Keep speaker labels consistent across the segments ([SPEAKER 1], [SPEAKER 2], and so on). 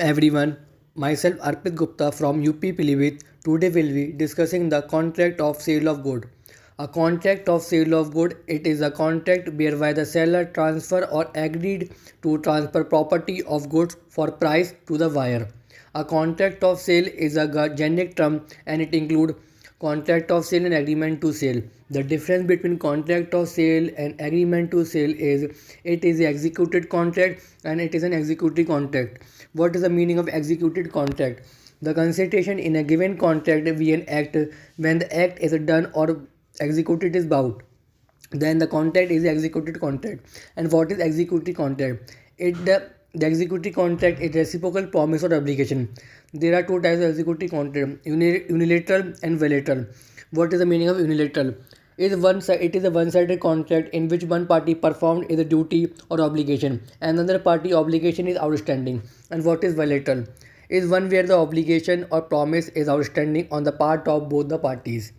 [SPEAKER 1] Everyone, myself Arpit Gupta from UP Pilibhit. Today we'll be discussing the contract of sale of good. A contract of sale of good, it is a contract whereby the seller transfer or agreed to transfer property of goods for price to the buyer. A contract of sale is a generic term and it includes contract of sale and agreement to sale. The difference between contract of sale and agreement to sale is it is an executed contract and it is an executed contract. What is the meaning of executed contract? The consideration in a given contract be an act when the act is done or executed is bound. Then the contract is executed contract. And what is executed contract? The executed contract is reciprocal promise or obligation. There are two types of executed contract: unilateral and bilateral. What is the meaning of unilateral? It is a one-sided contract in which one party performed is a duty or obligation, and another party obligation is outstanding. And what is bilateral? Is one where the obligation or promise is outstanding on the part of both the parties.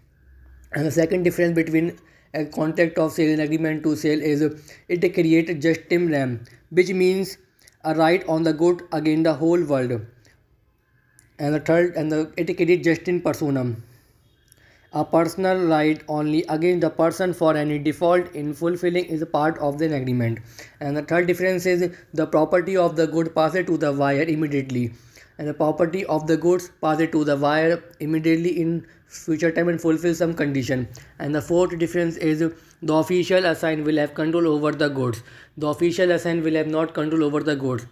[SPEAKER 1] And the second difference between a contract of sale and agreement to sale is it creates justim rem, which means a right on the good against the whole world. And the third, it creates justin personam, a personal right only against the person for any default in fulfilling is a part of the agreement. And the third difference is the property of the good passed to the buyer immediately. And the property of the goods passed to the buyer immediately in future time and fulfill some condition. And the fourth difference is the official assigned will have control over the goods. The official assigned will have not control over the goods.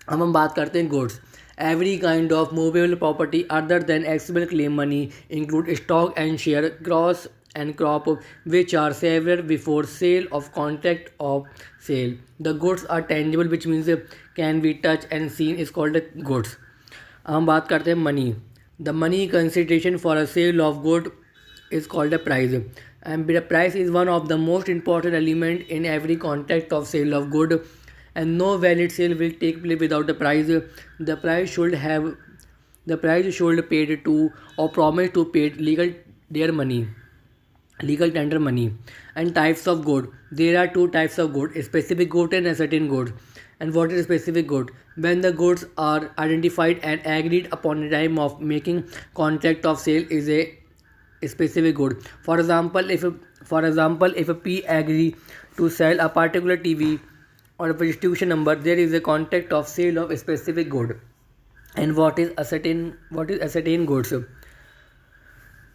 [SPEAKER 1] अब हम बात करते हैं goods. Every kind of movable property other than actual claim money include stock and share, gross and crop, which are severed before sale of contract of sale. The goods are tangible, which means can be touched and seen, is called goods. अब हम बात करते हैं money. The money consideration for a sale of good is called a price. And the price is one of the most important element in every contract of sale of good, and no valid sale will take place without the price. The price should paid to or promised to pay legal tender money. And types of good, there are two types of good: specific good and ascertain good. And what is specific good? When the goods are identified and agreed upon the time of making contract of sale is a specific good. For example, if a P agree to sell a particular TV or a distribution number, there is a contract of sale of a specific good. And what is ascertain goods?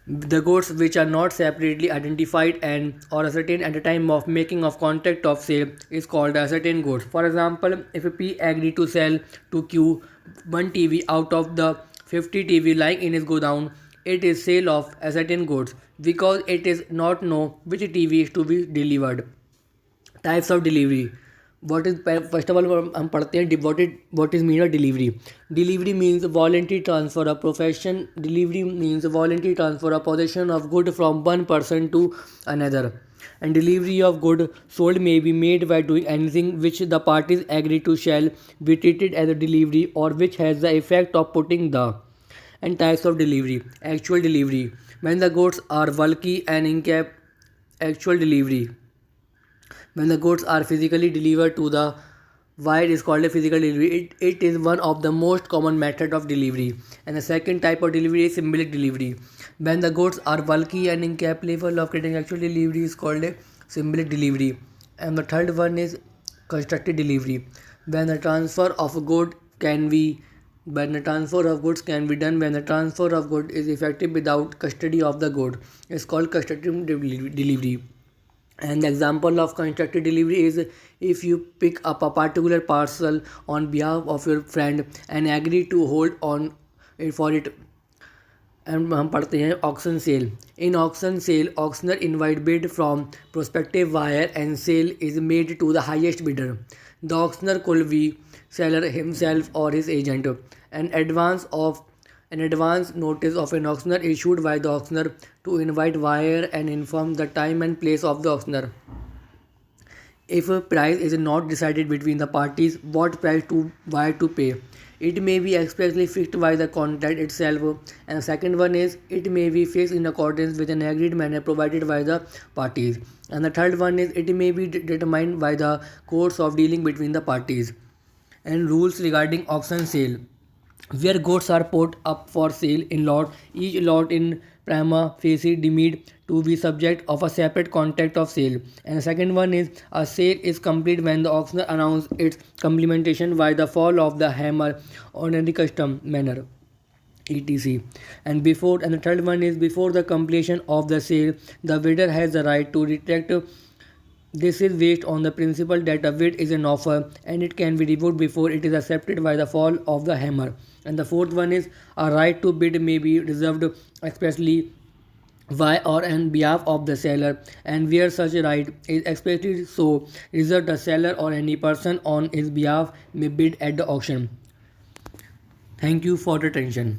[SPEAKER 1] The goods which are not separately identified and or ascertained at the time of making of contract of sale is called ascertained goods. For example, if a P agree to sell to Q one TV out of the 50 TV lying in his godown, it is sale of ascertained goods because it is not know which TV is to be delivered. Types of delivery. What is first of all हम पढ़ते हैं what is mean of delivery. Delivery means voluntary transfer of profession. Delivery means voluntary transfer of possession of good from one person to another. And delivery of good sold may be made by doing anything which the parties agree to shall be treated as a delivery or which has the effect of putting the. And types of delivery. Actual delivery, when the goods are bulky and incap. Actual delivery, when the goods are physically delivered to the buyer, is called a physical delivery. It is one of the most common method of delivery. And the second type of delivery is symbolic delivery. When the goods are bulky and incapable of getting actual delivery is called a symbolic delivery. And the third one is constructed delivery. When the transfer of goods can be done, when the transfer of good is effective without custody of the good, is called constructive delivery. And the example of constructed delivery is if you pick up a particular parcel on behalf of your friend and agree to hold on for it. And हम पढ़ते हैं auction sale. In auction sale, auctioneer invite bid from prospective buyer and sale is made to the highest bidder. The auctioneer could be seller himself or his agent. An advance notice of an auctioneer issued by the auctioneer to invite buyer and inform the time and place of the auctioneer. If a price is not decided between the parties, what price to buy to pay, it may be expressly fixed by the contract itself. And the second one is it may be fixed in accordance with an agreed manner provided by the parties. And the third one is it may be determined by the course of dealing between the parties. And rules regarding auction sale. where goods are put up for sale in lot, each lot in prima facie deemed to be subject of a separate contract of sale. And the second one is a sale is complete when the auctioneer announces its complementation by the fall of the hammer on any custom manner, etc. And the third one is before the completion of the sale, the bidder has the right to retract. This is based on the principle that a bid is an offer and it can be revoked before it is accepted by the fall of the hammer. And the fourth one is a right to bid may be reserved expressly by or on behalf of the seller, and where such a right is expressly so reserved, the seller or any person on his behalf may bid at the auction. Thank you for the attention.